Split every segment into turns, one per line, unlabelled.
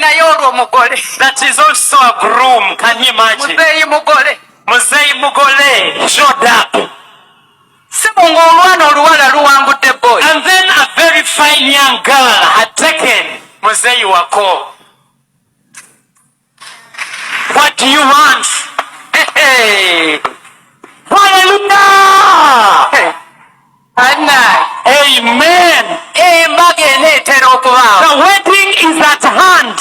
naye olwo mugole.
That is also a groom. Can you imagine?
Muzeeyi mugole.
Muzeeyi mugole showed up.
Sibunga olwana oluwala luwangudde boy.
And then a very fine young girl had taken muzeeyi wako. What do you want?
Hey.
Hallelujah!
Hey. Anna.
Amen.
Embaga eneetera okubaawo.
The wedding is at hand.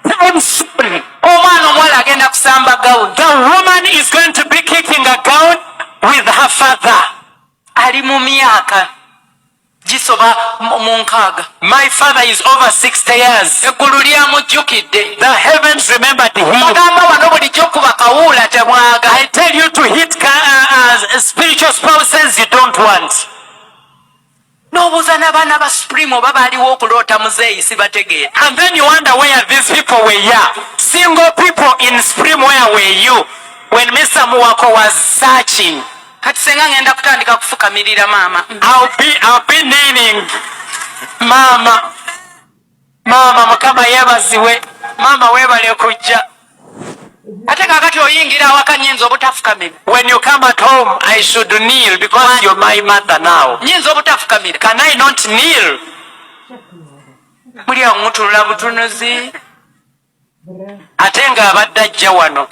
Time soon.
Omwana omuwala agenda kusamba gawuni.
The woman is going to be kicking a gown with her father.
Ali mu myaka gisoba mu nkaaga.
My father is over 60 years.
Eggulu lyamujjukidde.
The heavens remembered him.
Bagamba wano bulijjo kuba kawuula temwaga.
I tell you to hit spiritual spouses you don't want.
N'obuuza n'abaana ba Supreme oba baaliwo okuloota muzeeyi sibategeera.
And then you wonder where these people were here. Single people in Supreme, where were you when Mr. Muwako was searching?
Kati senga ngenda kutandika kufukamirira maama.
I'll be kneeling. Mama mukama yebaziwe. Mama webale kujja.
Ate kakati oyingira awaka nyinza obutafukamira.
When you come at home, I should kneel because you're my mother now.
Nyinza obutafukamira.
Can I not kneel?
Muli awo mutulula butunuzi.
Ate nga abadde ajja wano.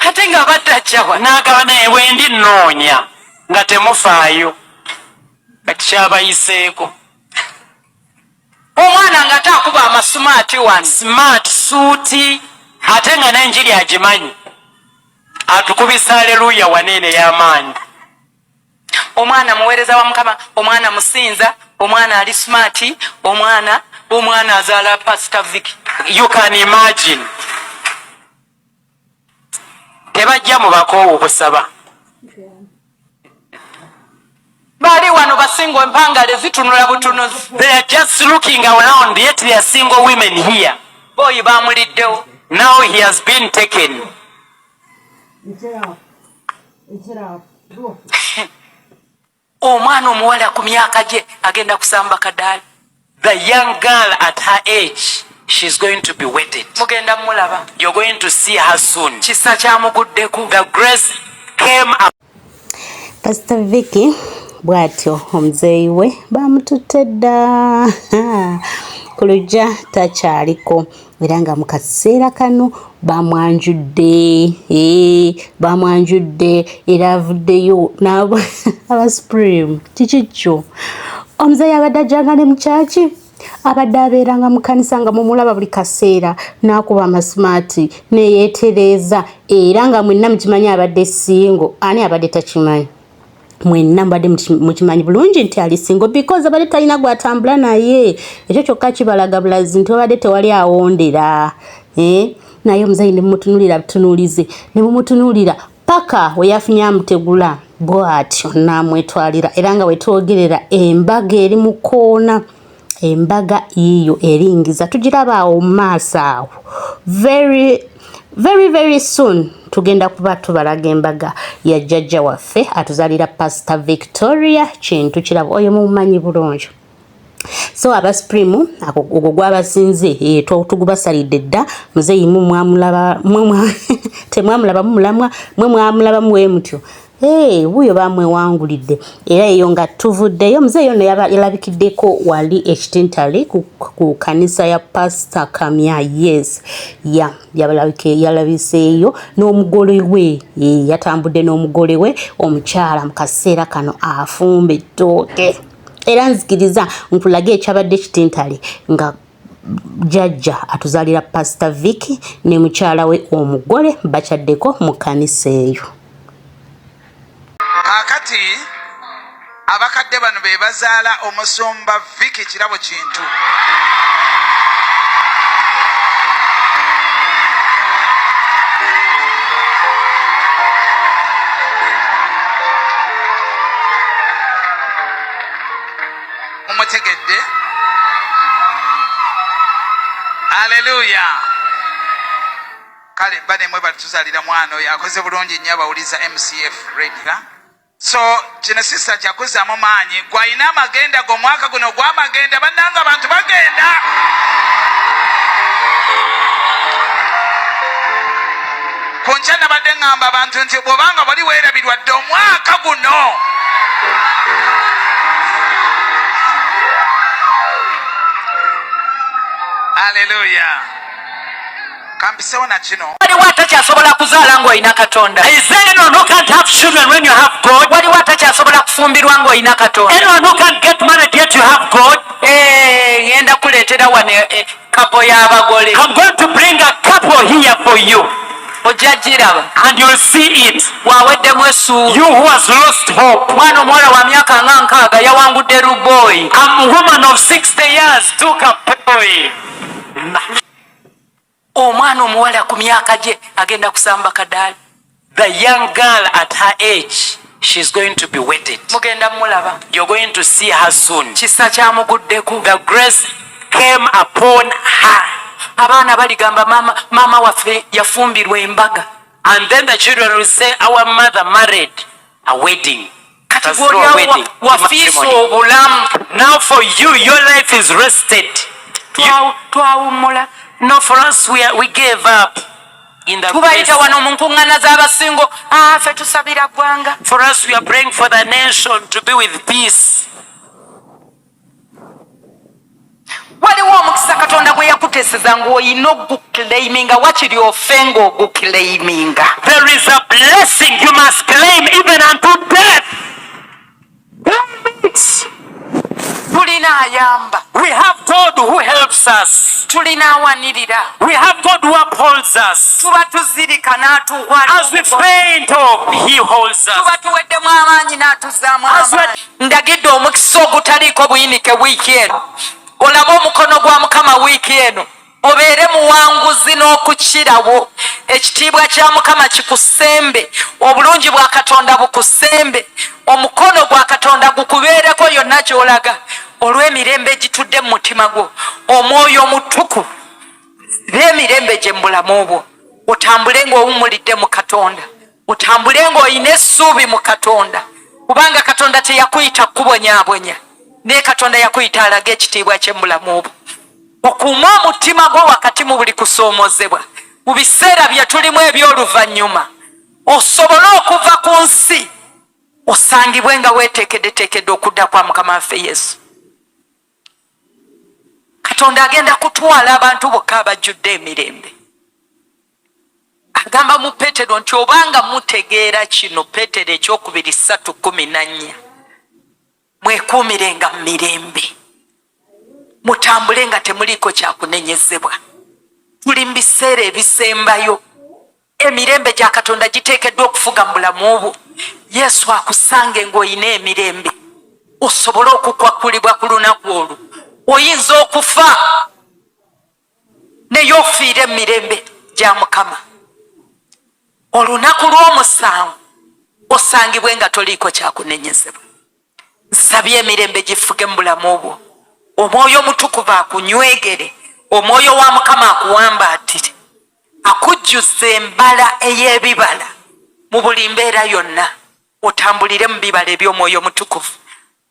N'agaba naye wendi nnoonya nga temufaayo. Kati kyabayiseeko.
Omwana nga taakuba amasumaati wano.
Smart suuti. Ate nga n'enjiri agimanyi. Atukubisa haleluya wanene y'amaanyi.
Omwana muweereza wa Mukama, omwana musinza, omwana ali smart, omwana azaala Pastor Vicky.
You can imagine. Tebajja mu bakoowu busaba.
Baali wano basingo empangale zitunula butunuzi.
They are just looking around, yet they are single women here.
Boyi baamuliddewo.
Now he has been taken.
Omwana omuwala ku myaka gye agenda kusamba kadaali.
The young girl at her age, she's going to be wedded.
Mugenda mulaba.
You're going to see her soon.
Kisa kyamuguddeko.
The grace came up.
Pastor Vicky bwatyo omuzeeyi we bamututte dda ku lujja takyaliko era nga mu kaseera kano bamwanjudde era avuddeyo aba Supreme kikikyo omuzeeyi abadde ajjanga ne mukyaki abadde abeeranga mu kkanisa nga mumulaba buli kaseera n'akuba amasumaati neyeetereeza era nga mwenna mukimanyi abadde singo ani abadde takimanyi mwenna mbadde mukimanyi bulungi nti ali singo because abadde talina gwatambula naye ekyo kyokka kibalaga bulazi nti abadde tewali awondera naye omuzeeyi ne mumutunuulira butunuulize ne mumutunuulira paka we yafunye amutegula bw'atyo n'amwetwalira era nga wetwogerera embaga eri mu koona embaga yiyo eringiza tugiraba awo mu maaso awo very soon tugenda kuba tubalaga embaga ya jjajja waffe atuzalira Pastor Victoria kintu kirabo oyo mumanyi bulungi. So aba Supreme ogwo gwabasinze tugubasalidde dda muzeeyi temwamulaba mumulamwa mwamulaba muwe mutyo wuyo bamwewangulidde era eyo nga tuvuddeyo muzeeyi ono yalabikiddeko wali ekitintale ku kanisa ya Pastor Kamya yalabiseeyo n'omugole we yatambudde n'omugole we omukyala mu kaseera kano afumba ettooke era nzikiriza nkulage ekyabadde ekitintale nga jjajja atuzalira Pastor Vicky ne mukyala we omugole bakyaddeko mu kanisa eyo.
Kakati abakadde bano be bazaala omusumba Vicky kirabo kintu. Umutegedde. Hallelujah. Kale bane mwe batuzalira mwana oyo akoze bulungi nnyo abawuliza MCF radio. So kino sister kyakuzaamu maanyi gwalina amagenda go mwaka guno gw'amagenda bannanga abantu bagenda. nkya nabadde ŋŋamba abantu nti bw'obanga bali weerabirwa dde omwaka guno Hallelujah. Kampisewo na kino.
Waliwo atakyasobola kuzaala ng'olina Katonda.
Is there anyone who can't have children when you have God?
Waliwo atakyasobola kufumbirwa ng'olina Katonda.
Anyone who can't get married yet you have God?
Ngenda kuleetera wano kapo y'abagole.
I'm going to bring a couple here for you.
Ojja giraba.
And you'll see it.
Waweddemu essuubi.
You who has lost hope.
Mwana omuwala wa myaka nga 6 yawangudde Ruboyi.
A woman of 60 years took a boy.
Omwana omuwala ku myaka gye agenda kusamba kadaali.
The young girl at her age, she's going to be wedded.
Mugenda mulaba.
You're going to see her soon.
Kisa kyamuguddeku.
The grace came upon her.
Abaana baligamba mama waffe yafumbirwa embaga.
And then the children will say, our mother married a wedding.
Kati gw'olyawo wafiisa obulamu.
Now for you, your life is rested.
Twawummula.
No, for us, we gave up in the
tubayita wano mu nkuŋŋaana z'abasingo. Ffe tusabira ggwanga.
For us, we are praying for the nation to be with peace.
Waliwo omukisa Katonda gwe yakuteeseza ng'olina ogukileiminga wakiri ofe ng'ogukileiminga.
There is a blessing you must claim even unto death.
Tulina ayamba.
We have God who helps us.
Tulina awanirira.
We have God who upholds us.
Tuba tuzirika n'atuwa.
As we faint hope, He holds us.
Tuba tuweddemu amaanyi n'atuzzaamu amaanyi. Ndagidde omukisa ogutaliiko buyinike wiiki eno. Olabe omukono gwa Mukama wiiki eno. Obeere muwanguzi n'okukirawo. Ekitiibwa kya Mukama kikusembe. Obulungi bwa Katonda bukusembe. Omukono gwa Katonda gukubeereko yonna gy'olaga. Olw'emirembe gitudde mu mutima gwo. Omwoyo omutukuvu b'emirembe gye mu bulamu bwo. Otambule ng'owummulidde mu Katonda. Otambule ng'olina essuubi mu Katonda. Kubanga Katonda teyakuyita kubonyaabonya. Naye Katonda yakuyita alaga ekitiibwa kye mu bulamu bwo. Okuuma omutima gwo wakati mu buli kusoomozebwa. Mu biseera bye tulimu eby'oluvannyuma. Osobole okuva ku nsi. Osangibwe nga weeteekeddeteekedde okudda kwa Mukama waffe Yesu. Katonda agenda kutwala abantu bokka abajjudde emirembe. Agamba mu Peetero nti obanga mutegeera kino, Peetero 2:3-14, mwekuumirenga mu mirembe. Mutambule nga temuliiko kyakunenyezebwa. Tuli mu biseera ebisembayo. Emirembe gya Katonda giteekeddwa okufuga mu bulamu bwo. Yesu akusange ng'olina emirembe. Osobole okukwakulibwa ku lunaku olwo. Oyinza okufa naye ofiire emirembe gya Mukama. Olunaku lw'omusanvu osangibwe nga toliiko kyakunenyezebwa. Nsabye emirembe gifuge mu bulamu bwo. Omwoyo omutukuvu akunywegere. Omwoyo wa Mukama akuwambaatire. Akujjuze embala ey'ebibala mu buli mbeera yonna. Otambulire mu bibala eby'omwoyo omutukuvu.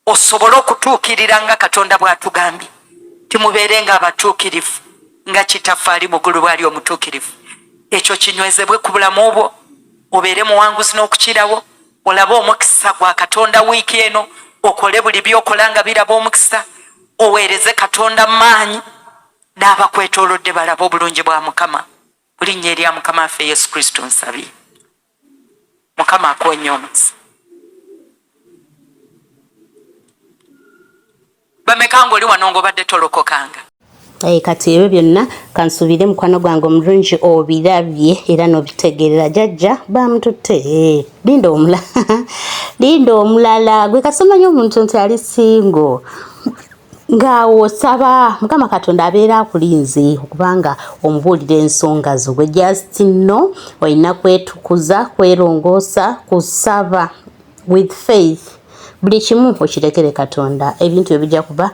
Osobole okutuukirira nga Katonda bw'atugambye. Timubeere nga abatuukirivu nga Kitaffe ali mu ggulu bw'ali omutuukirivu. Ekyo kinywezebwe ku bulamu bwo. Obeere muwanguzi n'okukirawo. Olabe omukisa gwa Katonda wiiki eno. Okole buli by'okola nga biraba omukisa. Oweereze Katonda maanyi. N'abakwetoolodde balabe obulungi bwa Mukama. Buli nnya erya Mukama waffe Yesu Kristo nsabye. Mukama akoonye omukisa. Bameka ng'oli wano ng'obadde tolokokanga.
Kati ebyo byonna kansuubire mukwano gwange omulungi obirabye era n'obitegeerera jjajja bamututte. Linda omulala gwe kasoma nnyo omuntu nti ali singo ng'awo osaba Mukama Katonda abeera akulinze okubanga omubuulira ensonga zo. Gwe just no olina kwetukuza, kwerongoosa, kusaba with faith. Buli kimu okirekere Katonda. Ebintu ebijja kuba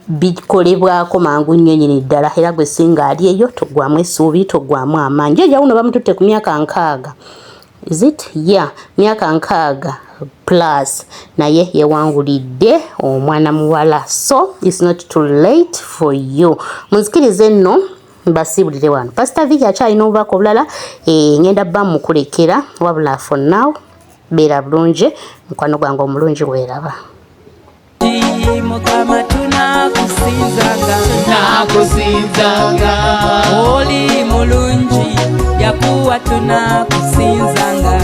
bikolebwako mangu nnyo nnyini ddala. Era gwe singa ali eyo toggwamu essuubi, toggwamu amaanyi. Jjajja wuno bamututte ku myaka 6. Is it? Yeah, myaka 6 plus. Naye yewangulidde omwana muwala. So it's not too late for you. Munzikirize nno mbasibulire wano. Pastor Vicky akyalina obubaka obulala ngenda bba mukulekera wabula for now beera bulungi mukwano gwange omulungi weeraba.
Mukama tunakusinzanga oli mulungi yakuwa tunakusinzanga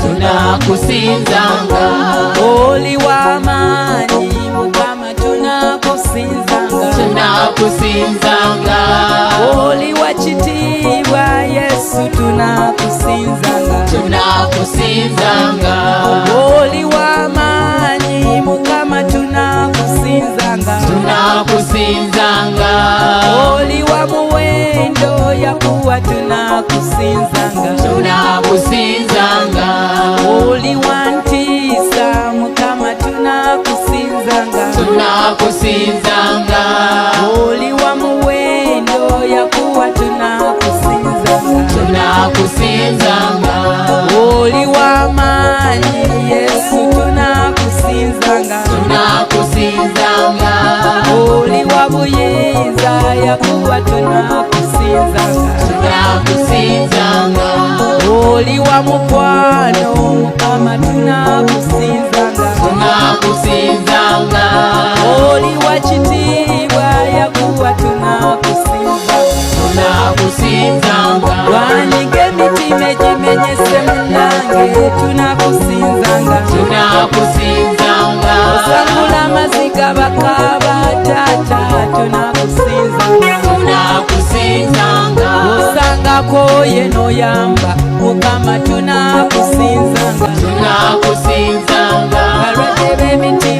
oli w'amaanyi Mukama tunakusinzanga oli wa kitiibwa Yesu tunakusinzanga oli w'amaanyi Mukama tunakusinzanga oli wa muwendo yakuwa tunakusinzanga oli wa ntiisa Mukama tunakusinzanga oli wa muwendo yakuwa tunakusinzanga oli wa maanyi Yesu tunakusinzanga oli wa buyinza yakuwa tunakusinzanga oli wa mukwano Mukama tunakusinzanga oli wa kitiibwa yakuwa tunakusinzanga wanyiga emitima egimenyese munange tunakusinzanga osangula amaziga bakaba taata tunakusinzanga osangako yeno yamba Mukama tunakusinzanga balwadde b'emitima